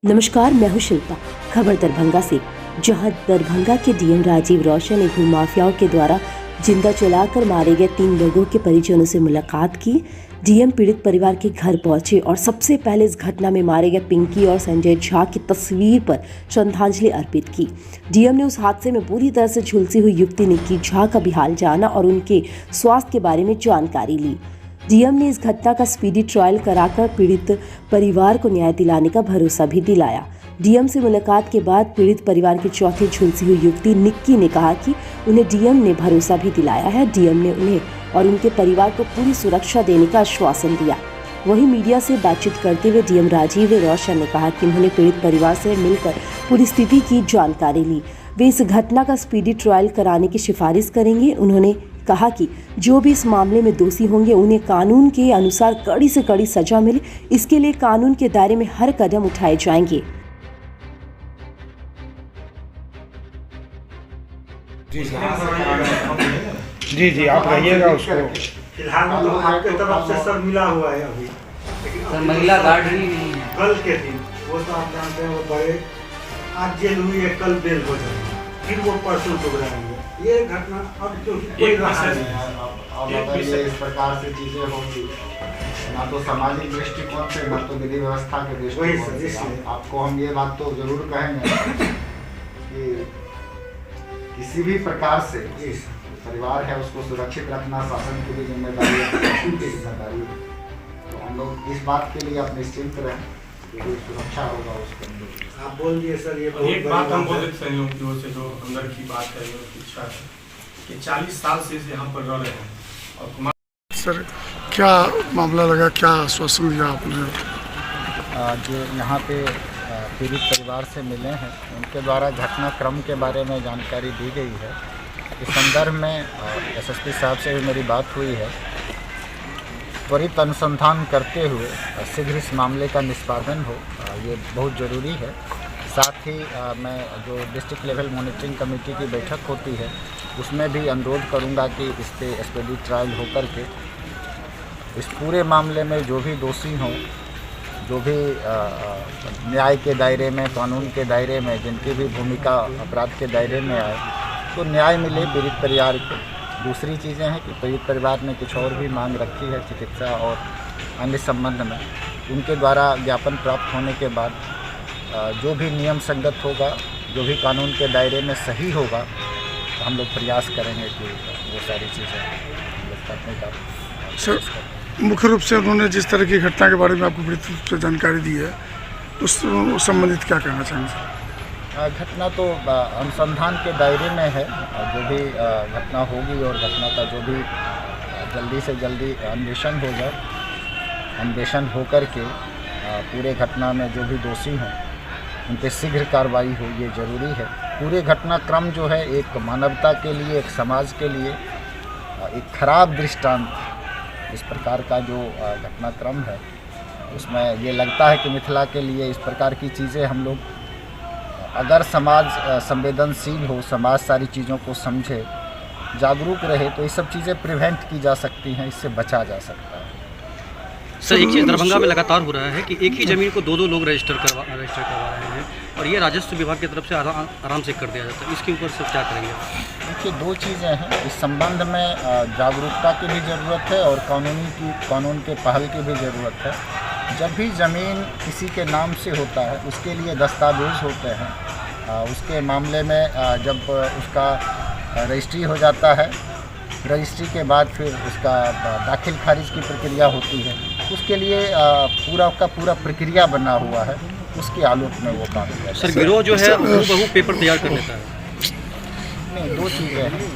नमस्कार, मैं हूं शिल्पा। खबर दरभंगा से, जहां दरभंगा के डीएम राजीव रौशन ने भूमाफियाओं के द्वारा जिंदा जलाकर मारे गए 3 लोगों के परिजनों से मुलाकात की। डीएम पीड़ित परिवार के घर पहुंचे और सबसे पहले इस घटना में मारे गए पिंकी और संजय झा की तस्वीर पर श्रद्धांजलि अर्पित की। डीएम ने उस हादसे में पूरी तरह से झुलसी हुई युवती निक्की झा का भी हाल जाना और उनके स्वास्थ्य के बारे में जानकारी ली। डीएम ने इस घटना का स्पीडी ट्रायल कराकर पीड़ित परिवार को न्याय दिलाने का भरोसा भी दिलाया। डीएम से मुलाकात के बाद पीड़ित परिवार की चौथी झुलसी हुई युवती निक्की ने कहा कि उन्हें डीएम ने भरोसा भी दिलाया है। डीएम ने उन्हें और उनके परिवार को पूरी सुरक्षा देने का आश्वासन दिया। वहीं मीडिया से बातचीत करते हुए डीएम राजीव रौशन ने कहा कि उन्होंने पीड़ित परिवार से मिलकर पूरी स्थिति की जानकारी ली। वे इस घटना का स्पीडी ट्रायल कराने की सिफारिश करेंगे। उन्होंने कहा कि जो भी इस मामले में दोषी होंगे उन्हें कानून के अनुसार कड़ी से कड़ी सजा मिले, इसके लिए कानून के दायरे में हर कदम उठाए जाएंगे। जी आप रहिएगा उसको। फिलहाल तो आपके तरफ से सर मिला हुआ है अभी, सर महिला गार्ड ही नहीं है। कल के दिन वो तो आप जानते हैं, वो बड़े आज जेल हुई है, कल बेल हो जाएगी, फिर वो परसों टुकराएंगे। ये घटना अब क्योंकि कोई रहा नहीं है। अब अगर ये इस प्रकार से चीजें होंगी, ना तो सामाजिक दृष्टिकोण से, ना तो विधि व्यवस्था के दृष्टिकोण से, आपको हम ये बात तो जरूर कहेंगे कि किसी भी प्रकार से परिवार है उसको सुरक्षित रखना शासन की भी जिम्मेदारी है, प्रशासन की जिम्मेदारी है। तो हम लोग इस बात के लिए अब निश्चिंत रहें कि सुरक्षा होगा उसके अंदर। आप बोल दिए सर, ये एक बात हम बोल देते हैं लोग जो अंदर की बात है, की इच्छा है कि 40 साल से यहाँ पर रह रहे हैं। और कुमार सर, क्या मामला लगा, क्या आश्वासन दिया आपने? जो यहाँ पे पीड़ित परिवार से मिले हैं उनके द्वारा घटनाक्रम के बारे में जानकारी दी गई है। इस संदर्भ में एसएसपी साहब से भी मेरी बात हुई है। त्वरित अनुसंधान करते हुए शीघ्र इस मामले का निष्पादन हो, ये बहुत ज़रूरी है। साथ ही मैं जो डिस्ट्रिक्ट लेवल मॉनिटरिंग कमेटी की बैठक होती है उसमें भी अनुरोध करूंगा कि इस पे स्पीडी ट्रायल होकर के इस पूरे मामले में जो भी दोषी हों, जो भी न्याय के दायरे में, कानून के दायरे में, जिनकी भी भूमिका अपराध के दायरे में आए, तो न्याय मिले पीड़ित परिवार को। दूसरी चीज़ें हैं कि पीड़ित परिवार ने कुछ और भी मांग रखी है चिकित्सा और अन्य संबंध में। उनके द्वारा ज्ञापन प्राप्त होने के बाद जो भी नियम संगत होगा, जो भी कानून के दायरे में सही होगा, तो हम लोग प्रयास करेंगे कि वो सारी चीज़ें हम लोग करने का। सर, मुख्य रूप से उन्होंने जिस तरह की घटना के बारे में आपको विस्तृत रूप से जानकारी दी है, उस संबंधित क्या कहना चाहेंगे सर? घटना तो अनुसंधान के दायरे में है। जो भी घटना होगी और घटना का जो भी जल्दी से जल्दी अन्वेषण हो जाए, अन्वेषण होकर के पूरे घटना में जो भी दोषी हों उन पर शीघ्र कार्रवाई हो, ये ज़रूरी है। पूरे घटनाक्रम जो है एक मानवता के लिए, एक समाज के लिए एक खराब दृष्टांत। इस प्रकार का जो घटनाक्रम है उसमें ये लगता है कि मिथिला के लिए इस प्रकार की चीज़ें हम लोग, अगर समाज संवेदनशील हो, समाज सारी चीज़ों को समझे, जागरूक रहे, तो ये सब चीज़ें प्रिवेंट की जा सकती हैं, इससे बचा जा सकता है। सर, एक चीज़ दरभंगा में लगातार हो रहा है कि एक ही ज़मीन को दो लोग रजिस्टर करवा रहे हैं और ये राजस्व विभाग की तरफ से आराम से कर दिया जाता है। इसके ऊपर सब क्या करेंगे? देखिए, 2 चीज़ें हैं इस संबंध में। जागरूकता की भी ज़रूरत है और कानून के पहल की भी ज़रूरत है। जब भी ज़मीन किसी के नाम से होता है उसके लिए दस्तावेज होते हैं। उसके मामले में जब उसका रजिस्ट्री हो जाता है, रजिस्ट्री के बाद फिर उसका दाखिल खारिज की प्रक्रिया होती है। उसके लिए पूरा का पूरा प्रक्रिया बना हुआ है, उसके आलोक में वो काम किया। सर, गिरोह जो है वो पेपर तैयार कर लेता है। नहीं, 2 चीज़ें हैं।